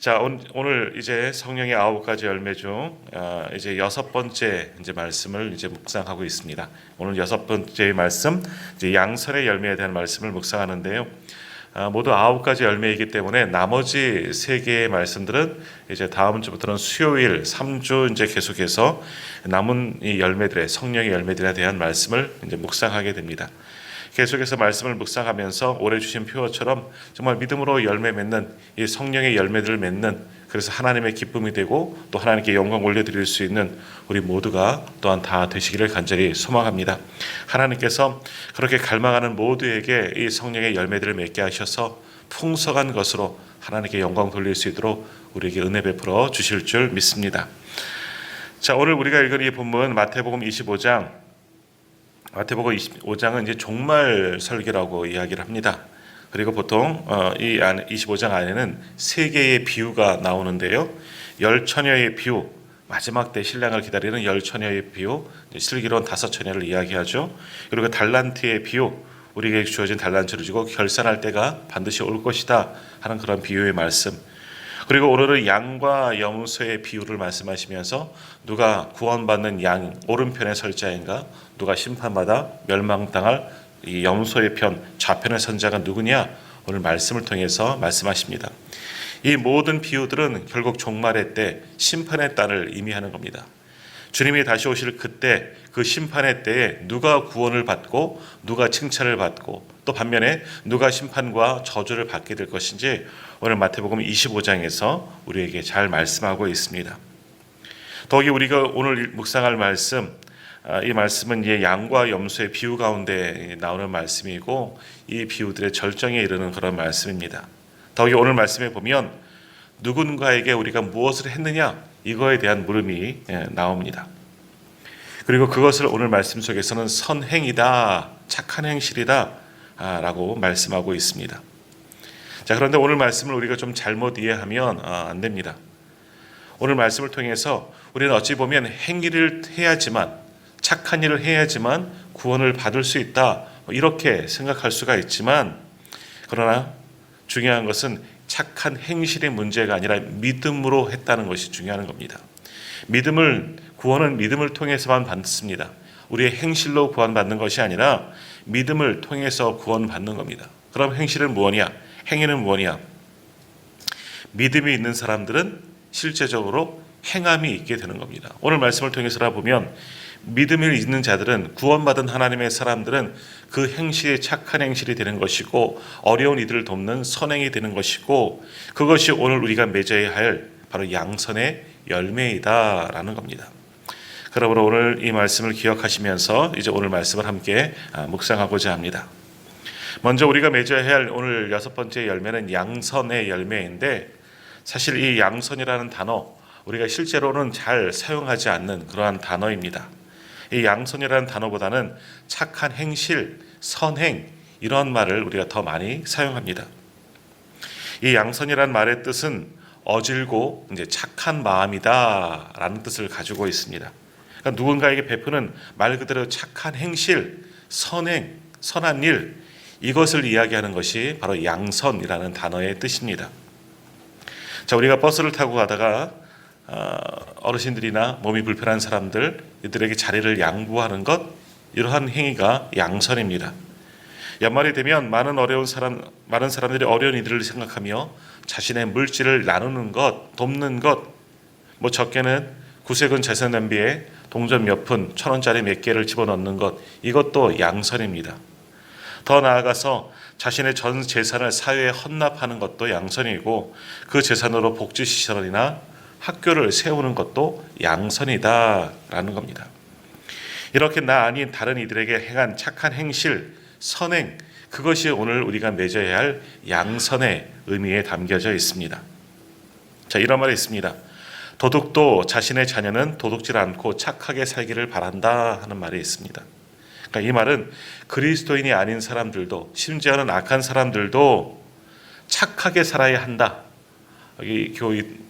자, 오늘 이제 성령의 9가지 열매 중 이제 6번째 이제 말씀을 이제 묵상하고 있습니다. 오늘 6번째 말씀, 이제 양선의 열매에 대한 말씀을 묵상하는데요. 모두 9가지 열매이기 때문에 나머지 3개의 말씀들은 이제 다음 주부터는 수요일 3주 이제 계속해서 남은 이 열매들의 성령의 열매들에 대한 말씀을 이제 묵상하게 됩니다. 계속해서 말씀을 묵상하면서 올해 주신 표어처럼 정말 믿음으로 열매 맺는 이 성령의 열매들을 맺는, 그래서 하나님의 기쁨이 되고 또 하나님께 영광 올려드릴 수 있는 우리 모두가 또한 다 되시기를 간절히 소망합니다. 하나님께서 그렇게 갈망하는 모두에게 이 성령의 열매들을 맺게 하셔서 풍성한 것으로 하나님께 영광 돌릴 수 있도록 우리에게 은혜 베풀어 주실 줄 믿습니다. 자, 오늘 우리가 읽은 이 본문 마태복음 25장, 마태복음 25장은 이제 종말 설교라고 이야기를 합니다. 그리고 보통 이 25장 안에는 3개의 비유가 나오는데요. 열 처녀의 비유, 마지막 때 신랑을 기다리는 열 처녀의 비유, 슬기로운 5 처녀를 이야기하죠. 그리고 달란트의 비유, 우리에게 주어진 달란트를 주고 결산할 때가 반드시 올 것이다 하는 그런 비유의 말씀. 그리고 오늘은 양과 염소의 비유를 말씀하시면서 누가 구원받는 양 오른편에 설 자인가, 누가 심판받아 멸망당할 이 염소의 편 좌편에 선 자가 누구냐, 오늘 말씀을 통해서 말씀하십니다. 이 모든 비유들은 결국 종말의 때 심판의 날을 의미하는 겁니다. 주님이 다시 오실 그때, 그 심판의 때에 누가 구원을 받고 누가 칭찬을 받고 또 반면에 누가 심판과 저주를 받게 될 것인지 오늘 마태복음 25장에서 우리에게 잘 말씀하고 있습니다. 더욱이 우리가 오늘 묵상할 말씀, 이 말씀은 양과 염소의 비유 가운데 나오는 말씀이고 이 비유들의 절정에 이르는 그런 말씀입니다. 더욱이 오늘 말씀에 보면 누군가에게 우리가 무엇을 했느냐, 이거에 대한 물음이 나옵니다. 그리고 그것을 오늘 말씀 속에서는 선행이다, 착한 행실이다 라고 말씀하고 있습니다. 자, 그런데 오늘 말씀을 우리가 좀 잘못 이해하면 안 됩니다. 오늘 말씀을 통해서 우리는 어찌 보면 행위를 해야지만, 착한 일을 해야지만 구원을 받을 수 있다, 이렇게 생각할 수가 있지만, 그러나 중요한 것은 착한 행실의 문제가 아니라 믿음으로 했다는 것이 중요한 겁니다. 구원은 믿음을 통해서만 받습니다. 우리의 행실로 구원받는 것이 아니라 믿음을 통해서 구원받는 겁니다. 그럼 행실은 무엇이냐? 행위는 무엇이냐? 믿음이 있는 사람들은 실제적으로 행함이 있게 되는 겁니다. 오늘 말씀을 통해서 보면 믿음이 있는 자들은, 구원받은 하나님의 사람들은 그 행실이 착한 행실이 되는 것이고 어려운 이들을 돕는 선행이 되는 것이고, 그것이 오늘 우리가 맺어야 할 바로 양선의 열매이다라는 겁니다. 그러므로 오늘 이 말씀을 기억하시면서 이제 오늘 말씀을 함께 묵상하고자 합니다. 먼저 우리가 맺어야 할 오늘 6번째 열매는 양선의 열매인데, 사실 이 양선이라는 단어, 우리가 실제로는 잘 사용하지 않는 그러한 단어입니다. 이 양선이라는 단어보다는 착한 행실, 선행, 이런 말을 우리가 더 많이 사용합니다. 이 양선이라는 말의 뜻은 어질고 이제 착한 마음이다라는 뜻을 가지고 있습니다. 그러니까 누군가에게 베푸는 말 그대로 착한 행실, 선행, 선한 일, 이것을 이야기하는 것이 바로 양선이라는 단어의 뜻입니다. 자, 우리가 버스를 타고 가다가 어르신들이나 몸이 불편한 사람들, 이들에게 자리를 양보하는 것, 이러한 행위가 양선입니다. 연말이 되면 많은 사람들이 어려운 이들을 생각하며 자신의 물질을 나누는 것, 돕는 것, 적게는 구세군 재산 낭비에 동전 몇 푼, 1,000원짜리 몇 개를 집어넣는 것, 이것도 양선입니다. 더 나아가서 자신의 전 재산을 사회에 헌납하는 것도 양선이고, 그 재산으로 복지시설이나 학교를 세우는 것도 양선이다라는 겁니다. 이렇게 나 아닌 다른 이들에게 행한 착한 행실, 선행, 그것이 오늘 우리가 맺어야 할 양선의 의미에 담겨져 있습니다. 자, 이런 말이 있습니다. 도둑도 자신의 자녀는 도둑질 않고 착하게 살기를 바란다 하는 말이 있습니다. 그러니까 이 말은 그리스도인이 아닌 사람들도, 심지어는 악한 사람들도 착하게 살아야 한다. 여기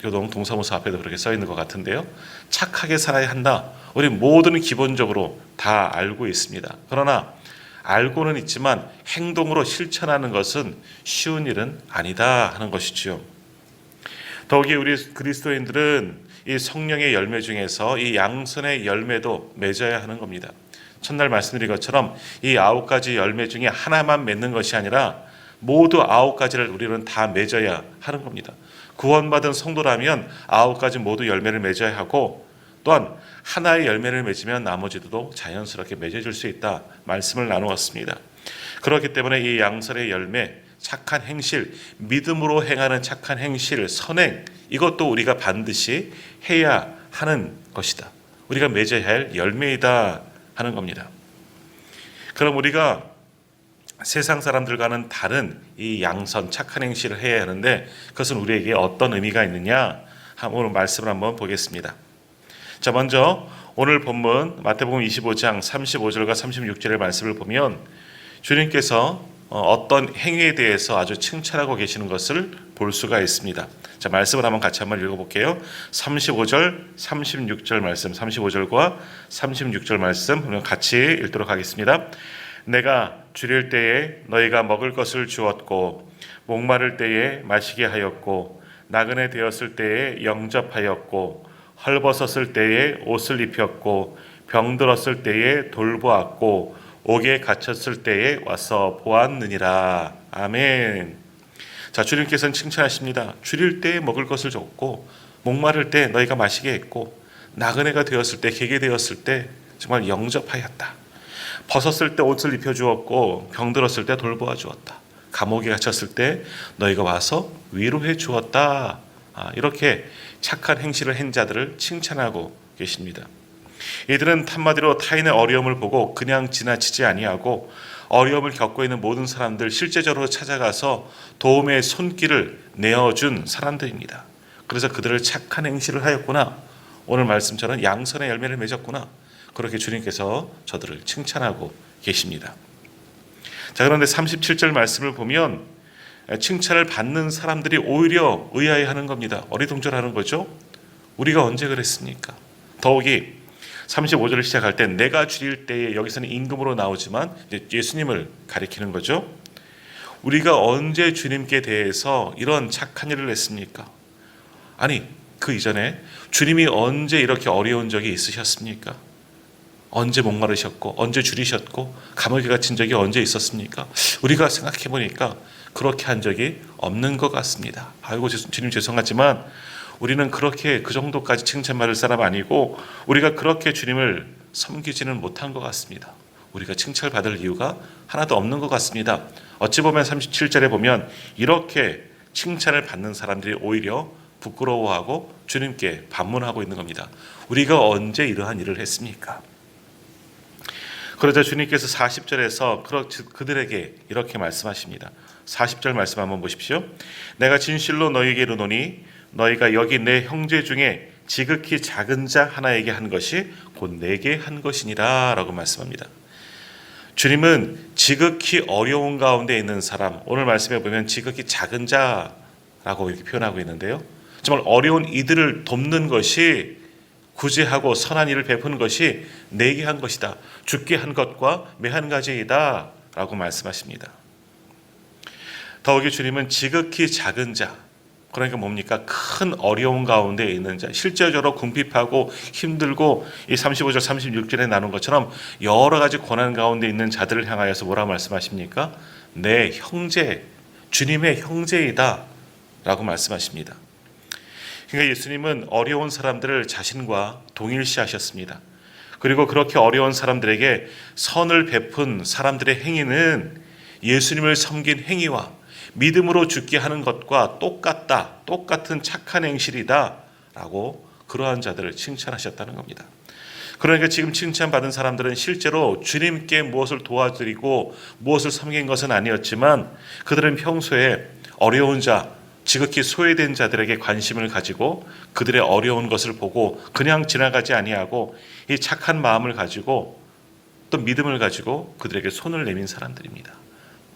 교동 동사무소 앞에도 그렇게 써 있는 것 같은데요. 착하게 살아야 한다. 우리 모두는 기본적으로 다 알고 있습니다. 그러나 알고는 있지만 행동으로 실천하는 것은 쉬운 일은 아니다 하는 것이지요. 더욱이 우리 그리스도인들은 이 성령의 열매 중에서 이 양선의 열매도 맺어야 하는 겁니다. 첫날 말씀드린 것처럼 이 9가지 열매 중에 하나만 맺는 것이 아니라 모두 9가지를 우리는 다 맺어야 하는 겁니다. 구원받은 성도라면 9가지 모두 열매를 맺어야 하고, 또한 하나의 열매를 맺으면 나머지도 자연스럽게 맺어질 수 있다 말씀을 나누었습니다. 그렇기 때문에 이 양선의 열매, 착한 행실, 믿음으로 행하는 착한 행실, 선행, 이것도 우리가 반드시 해야 하는 것이다. 우리가 맺어야 할 열매이다 하는 겁니다. 그럼 우리가 세상 사람들과는 다른 이 양선, 착한 행실을 해야 하는데, 그것은 우리에게 어떤 의미가 있느냐, 오늘 말씀을 한번 보겠습니다. 자, 먼저 오늘 본문 마태복음 25장 35절과 36절의 말씀을 보면 주님께서 어떤 행위에 대해서 아주 칭찬하고 계시는 것을 볼 수가 있습니다. 자, 말씀을 한번 읽어볼게요. 35절, 36절 말씀, 35절과 36절 말씀 같이 읽도록 하겠습니다. 내가 줄일 때에 너희가 먹을 것을 주었고, 목마를 때에 마시게 하였고, 나그네 되었을 때에 영접하였고, 헐벗었을 때에 옷을 입혔고, 병들었을 때에 돌보았고, 옥에 갇혔을 때에 와서 보았느니라. 아멘. 자, 주님께서는 칭찬하십니다. 줄일 때에 먹을 것을 줬고, 목마를 때 너희가 마시게 했고, 나그네가 되었을 때, 개게 되었을 때 정말 영접하였다. 벗었을 때 옷을 입혀주었고, 병들었을 때 돌보아 주었다. 감옥에 갇혔을 때 너희가 와서 위로해 주었다. 이렇게 착한 행실을 한 자들을 칭찬하고 계십니다. 이들은 한마디로 타인의 어려움을 보고 그냥 지나치지 아니하고, 어려움을 겪고 있는 모든 사람들 실제적으로 찾아가서 도움의 손길을 내어준 사람들입니다. 그래서 그들을 착한 행실을 하였구나, 오늘 말씀처럼 양선의 열매를 맺었구나, 그렇게 주님께서 저들을 칭찬하고 계십니다. 자, 그런데 37절 말씀을 보면 칭찬을 받는 사람들이 오히려 의아해하는 겁니다. 어리둥절하는 거죠. 우리가 언제 그랬습니까? 더욱이 35절을 시작할 때 내가 줄일 때에, 여기서는 임금으로 나오지만 이제 예수님을 가리키는 거죠. 우리가 언제 주님께 대해서 이런 착한 일을 했습니까? 아니, 그 이전에 주님이 언제 이렇게 어려운 적이 있으셨습니까? 언제 목마르셨고, 언제 줄이셨고, 감옥에 갇힌 적이 언제 있었습니까? 우리가 생각해 보니까 그렇게 한 적이 없는 것 같습니다. 아이고, 주님 죄송하지만 우리는 그렇게 그 정도까지 칭찬받을 사람 아니고, 우리가 그렇게 주님을 섬기지는 못한 것 같습니다. 우리가 칭찬을 받을 이유가 하나도 없는 것 같습니다. 어찌 보면 37절에 보면 이렇게 칭찬을 받는 사람들이 오히려 부끄러워하고 주님께 반문하고 있는 겁니다. 우리가 언제 이러한 일을 했습니까? 그러자 주님께서 40절에서 그들에게 이렇게 말씀하십니다. 40절 말씀 한번 보십시오. 내가 진실로 너희에게 이르노니 너희가 여기 내 형제 중에 지극히 작은 자 하나에게 한 것이 곧 내게 한 것이니라 라고 말씀합니다. 주님은 지극히 어려운 가운데 있는 사람, 오늘 말씀에 보면 지극히 작은 자라고 이렇게 표현하고 있는데요, 정말 어려운 이들을 돕는 것이, 구제하고 선한 일을 베푸는 것이 내게 한 것이다. 주께 한 것과 매한 가지이다 라고 말씀하십니다. 더욱이 주님은 지극히 작은 자, 그러니까 뭡니까? 큰 어려운 가운데 있는 자, 실제적으로 궁핍하고 힘들고 이 35절 36절에 나눈 것처럼 여러 가지 고난 가운데 있는 자들을 향하여서 뭐라고 말씀하십니까? 내 형제, 주님의 형제이다 라고 말씀하십니다. 그러니까 예수님은 어려운 사람들을 자신과 동일시하셨습니다. 그리고 그렇게 어려운 사람들에게 선을 베푼 사람들의 행위는 예수님을 섬긴 행위와 믿음으로 죽게 하는 것과 똑같다, 똑같은 착한 행실이다 라고 그러한 자들을 칭찬하셨다는 겁니다. 그러니까 지금 칭찬받은 사람들은 실제로 주님께 무엇을 도와드리고 무엇을 섬긴 것은 아니었지만, 그들은 평소에 어려운 자, 지극히 소외된 자들에게 관심을 가지고 그들의 어려운 것을 보고 그냥 지나가지 아니하고 이 착한 마음을 가지고 또 믿음을 가지고 그들에게 손을 내민 사람들입니다.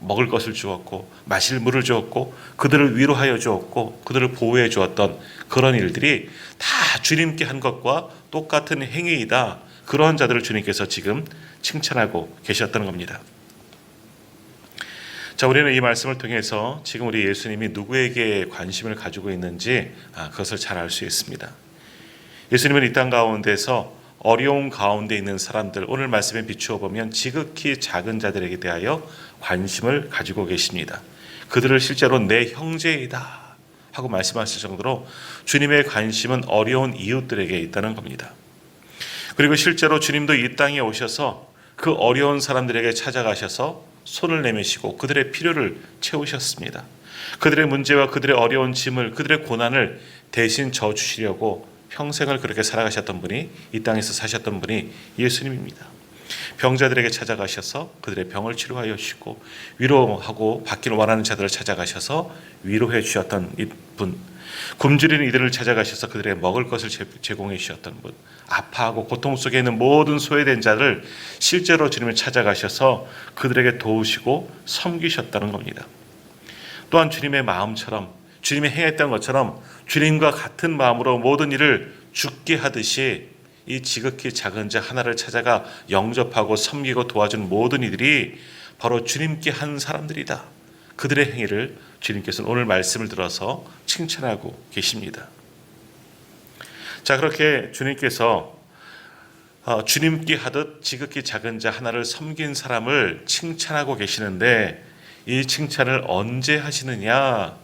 먹을 것을 주었고 마실 물을 주었고 그들을 위로하여 주었고 그들을 보호해 주었던 그런 일들이 다 주님께 한 것과 똑같은 행위이다. 그러한 자들을 주님께서 지금 칭찬하고 계셨다는 겁니다. 자, 우리는 이 말씀을 통해서 지금 우리 예수님이 누구에게 관심을 가지고 있는지 그것을 잘 알 수 있습니다. 예수님은 이 땅 가운데서 어려운 가운데 있는 사람들, 오늘 말씀에 비추어 보면 지극히 작은 자들에게 대하여 관심을 가지고 계십니다. 그들을 실제로 내 형제이다 하고 말씀하실 정도로 주님의 관심은 어려운 이웃들에게 있다는 겁니다. 그리고 실제로 주님도 이 땅에 오셔서 그 어려운 사람들에게 찾아가셔서 손을 내미시고 그들의 필요를 채우셨습니다. 그들의 문제와 그들의 어려운 짐을, 그들의 고난을 대신 져주시려고 평생을 그렇게 살아가셨던 분이, 이 땅에서 사셨던 분이 예수님입니다. 병자들에게 찾아가셔서 그들의 병을 치료하여 주시고, 위로하고 받기를 원하는 자들을 찾아가셔서 위로해 주셨던 이분, 굶주린 이들을 찾아가셔서 그들의 먹을 것을 제공해 주셨던 분, 아파하고 고통 속에 있는 모든 소외된 자를 실제로 주님을 찾아가셔서 그들에게 도우시고 섬기셨다는 겁니다. 또한 주님의 마음처럼, 주님이 행했던 것처럼 주님과 같은 마음으로 모든 일을 죽게 하듯이 이 지극히 작은 자 하나를 찾아가 영접하고 섬기고 도와준 모든 이들이 바로 주님께 한 사람들이다. 그들의 행위를 주님께서는 오늘 말씀을 들어서 칭찬하고 계십니다. 자, 그렇게 주님께서 주님께 하듯 지극히 작은 자 하나를 섬긴 사람을 칭찬하고 계시는데, 이 칭찬을 언제 하시느냐?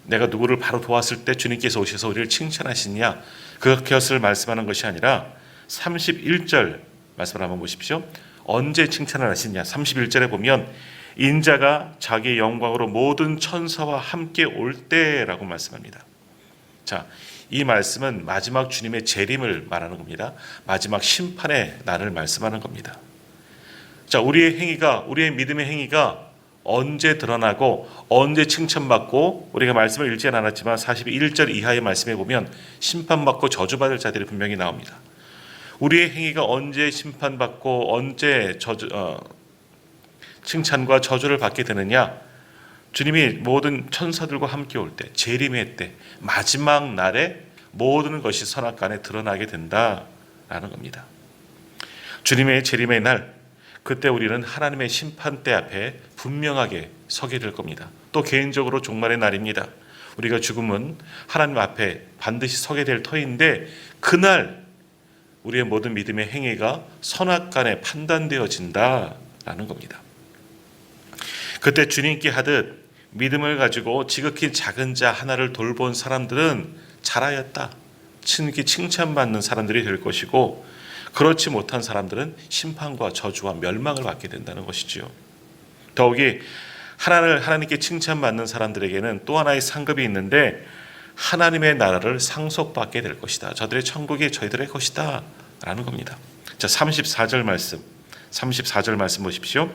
내가 누구를 바로 도왔을 때 주님께서 오셔서 우리를 칭찬하시냐, 그것을 말씀하는 것이 아니라 31절 말씀을 한번 보십시오. 언제 칭찬을 하시냐? 31절에 보면 인자가 자기 영광으로 모든 천사와 함께 올 때라고 말씀합니다. 자, 이 말씀은 마지막 주님의 재림을 말하는 겁니다. 마지막 심판의 날을 말씀하는 겁니다. 자, 우리의 행위가, 우리의 믿음의 행위가 언제 드러나고 언제 칭찬받고, 우리가 말씀을 읽지는 않았지만 41절 이하의 말씀에 보면 심판받고 저주받을 자들이 분명히 나옵니다. 우리의 행위가 언제 심판받고 언제 칭찬과 저주를 받게 되느냐? 주님이 모든 천사들과 함께 올 때, 재림의 때, 마지막 날에 모든 것이 선악간에 드러나게 된다라는 겁니다. 주님의 재림의 날, 그때 우리는 하나님의 심판대 앞에 분명하게 서게 될 겁니다. 또 개인적으로 종말의 날입니다. 우리가 죽으면 하나님 앞에 반드시 서게 될 터인데, 그날 우리의 모든 믿음의 행위가 선악간에 판단되어진다라는 겁니다. 그때 주님께 하듯 믿음을 가지고 지극히 작은 자 하나를 돌본 사람들은 잘하였다, 칭찬받는 사람들이 될 것이고, 그렇지 못한 사람들은 심판과 저주와 멸망을 받게 된다는 것이지요. 더욱이 하나님께 칭찬받는 사람들에게는 또 하나의 상급이 있는데, 하나님의 나라를 상속받게 될 것이다. 저들의 천국이 저희들의 것이다 라는 겁니다. 자, 34절 말씀 보십시오.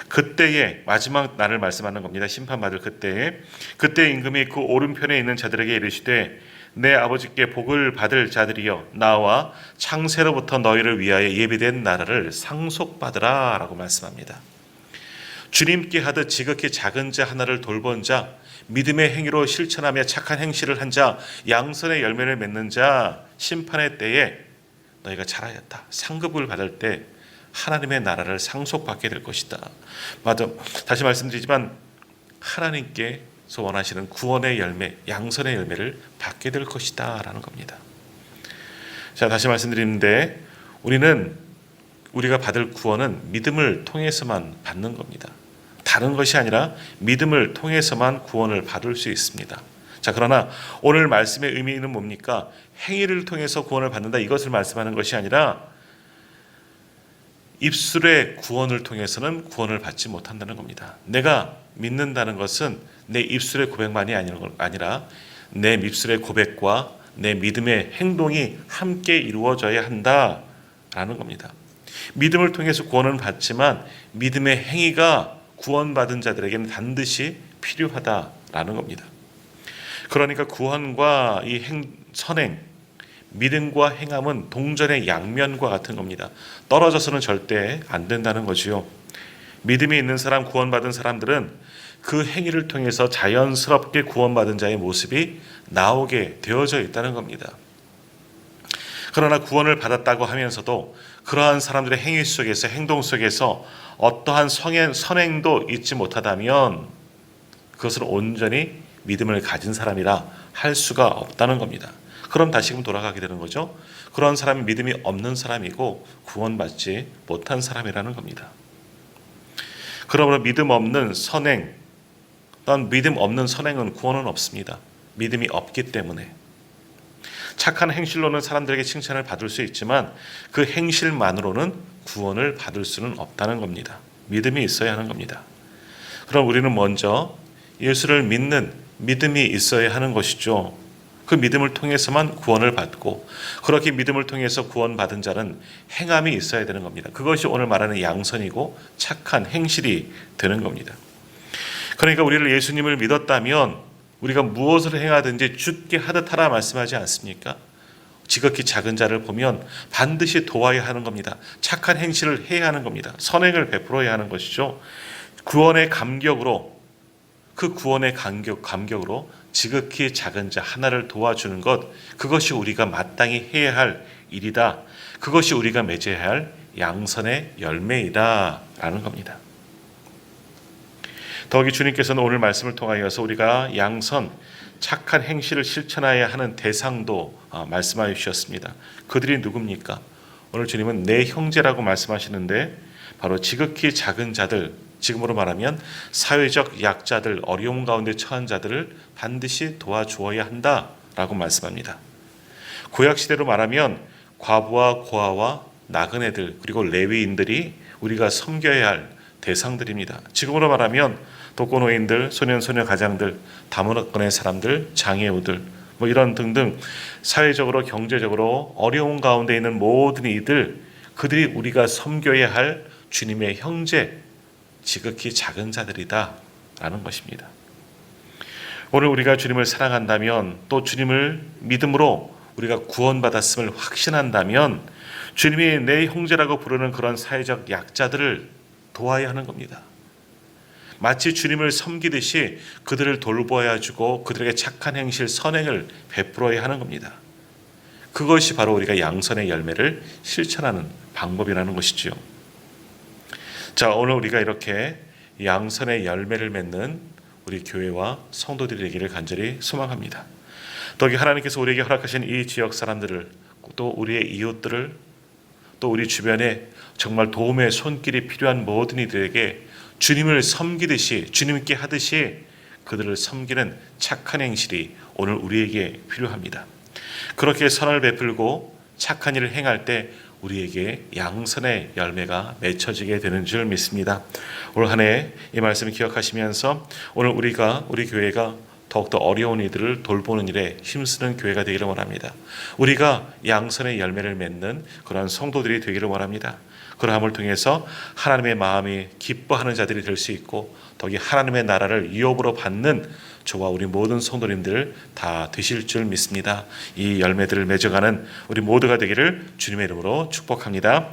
그때에, 마지막 날을 말씀하는 겁니다. 심판받을 그때에, 그때 임금이 그 오른편에 있는 자들에게 이르시되, 내 아버지께 복을 받을 자들이여, 나와 창세로부터 너희를 위하여 예비된 나라를 상속받으라 라고 말씀합니다. 주님께 하듯 지극히 작은 자 하나를 돌본 자, 믿음의 행위로 실천하며 착한 행실을 한 자, 양선의 열매를 맺는 자, 심판의 때에 너희가 잘하였다, 상급을 받을 때 하나님의 나라를 상속받게 될 것이다. 맞아, 다시 말씀드리지만 하나님께서 원하시는 구원의 열매, 양선의 열매를 받게 될 것이다 라는 겁니다. 자, 다시 말씀드리는데, 우리가 받을 구원은 믿음을 통해서만 받는 겁니다. 다른 것이 아니라 믿음을 통해서만 구원을 받을 수 있습니다. 자, 그러나 오늘 말씀의 의미는 뭡니까? 행위를 통해서 구원을 받는다, 이것을 말씀하는 것이 아니라 입술의 구원을 통해서는 구원을 받지 못한다는 겁니다. 내가 믿는다는 것은 내 입술의 고백만이 아니라 내 입술의 고백과 내 믿음의 행동이 함께 이루어져야 한다라는 겁니다. 믿음을 통해서 구원은 받지만 믿음의 행위가 구원받은 자들에게는 반드시 필요하다라는 겁니다. 그러니까 구원과 이 선행, 믿음과 행함은 동전의 양면과 같은 겁니다. 떨어져서는 절대 안 된다는 거지요. 믿음이 있는 사람, 구원받은 사람들은 그 행위를 통해서 자연스럽게 구원받은 자의 모습이 나오게 되어져 있다는 겁니다. 그러나 구원을 받았다고 하면서도 그러한 사람들의 행위 속에서, 행동 속에서 어떠한 선행도 잊지 못하다면 그것을 온전히 믿음을 가진 사람이라 할 수가 없다는 겁니다. 그럼 다시금 돌아가게 되는 거죠. 그런 사람이 믿음이 없는 사람이고 구원받지 못한 사람이라는 겁니다. 그러므로 믿음 없는 선행, 또한 믿음 없는 선행은 구원은 없습니다. 믿음이 없기 때문에. 착한 행실로는 사람들에게 칭찬을 받을 수 있지만 그 행실만으로는 구원을 받을 수는 없다는 겁니다. 믿음이 있어야 하는 겁니다. 그럼 우리는 먼저 예수를 믿는 믿음이 있어야 하는 것이죠. 그 믿음을 통해서만 구원을 받고, 그렇게 믿음을 통해서 구원받은 자는 행함이 있어야 되는 겁니다. 그것이 오늘 말하는 양선이고 착한 행실이 되는 겁니다. 그러니까 우리를 예수님을 믿었다면 우리가 무엇을 행하든지 주께 하듯 하라 말씀하지 않습니까? 지극히 작은 자를 보면 반드시 도와야 하는 겁니다. 착한 행실을 해야 하는 겁니다. 선행을 베풀어야 하는 것이죠. 구원의 감격으로, 그 구원의 감격으로 지극히 작은 자 하나를 도와주는 것, 그것이 우리가 마땅히 해야 할 일이다. 그것이 우리가 맺어야 할 양선의 열매이다 라는 겁니다. 더욱이 주님께서는 오늘 말씀을 통하여서 우리가 양선, 착한 행실을 실천해야 하는 대상도 말씀하여 주셨습니다. 그들이 누굽니까? 오늘 주님은 내 형제라고 말씀하시는데 바로 지극히 작은 자들, 지금으로 말하면 사회적 약자들, 어려움 가운데 처한 자들을 반드시 도와주어야 한다라고 말씀합니다. 구약시대로 말하면 과부와 고아와 나그네들, 그리고 레위인들이 우리가 섬겨야 할 대상들입니다. 지금으로 말하면 독거노인들, 소년소녀 가장들, 다문화권의 사람들, 장애우들, 이런 등등 사회적으로 경제적으로 어려운 가운데 있는 모든 이들, 그들이 우리가 섬겨야 할 주님의 형제, 지극히 작은 자들이다 라는 것입니다. 오늘 우리가 주님을 사랑한다면, 또 주님을 믿음으로 우리가 구원받았음을 확신한다면 주님이 내 형제라고 부르는 그런 사회적 약자들을 도와야 하는 겁니다. 마치 주님을 섬기듯이 그들을 돌보아야 주고 그들에게 착한 행실, 선행을 베풀어야 하는 겁니다. 그것이 바로 우리가 양선의 열매를 실천하는 방법이라는 것이지요. 자, 오늘 우리가 이렇게 양선의 열매를 맺는 우리 교회와 성도들이 되기를 간절히 소망합니다. 더욱이 하나님께서 우리에게 허락하신 이 지역 사람들을, 또 우리의 이웃들을, 또 우리 주변에 정말 도움의 손길이 필요한 모든 이들에게 주님을 섬기듯이, 주님께 하듯이 그들을 섬기는 착한 행실이 오늘 우리에게 필요합니다. 그렇게 선을 베풀고 착한 일을 행할 때 우리에게 양선의 열매가 맺혀지게 되는 줄 믿습니다. 올 한 해 이 말씀을 기억하시면서 오늘 우리 교회가 더욱더 어려운 이들을 돌보는 일에 힘쓰는 교회가 되기를 원합니다. 우리가 양선의 열매를 맺는 그런 성도들이 되기를 원합니다. 그러함을 통해서 하나님의 마음이 기뻐하는 자들이 될 수 있고, 더욱이 하나님의 나라를 유업으로 받는 저와 우리 모든 성도님들 다 되실 줄 믿습니다. 이 열매들을 맺어가는 우리 모두가 되기를 주님의 이름으로 축복합니다.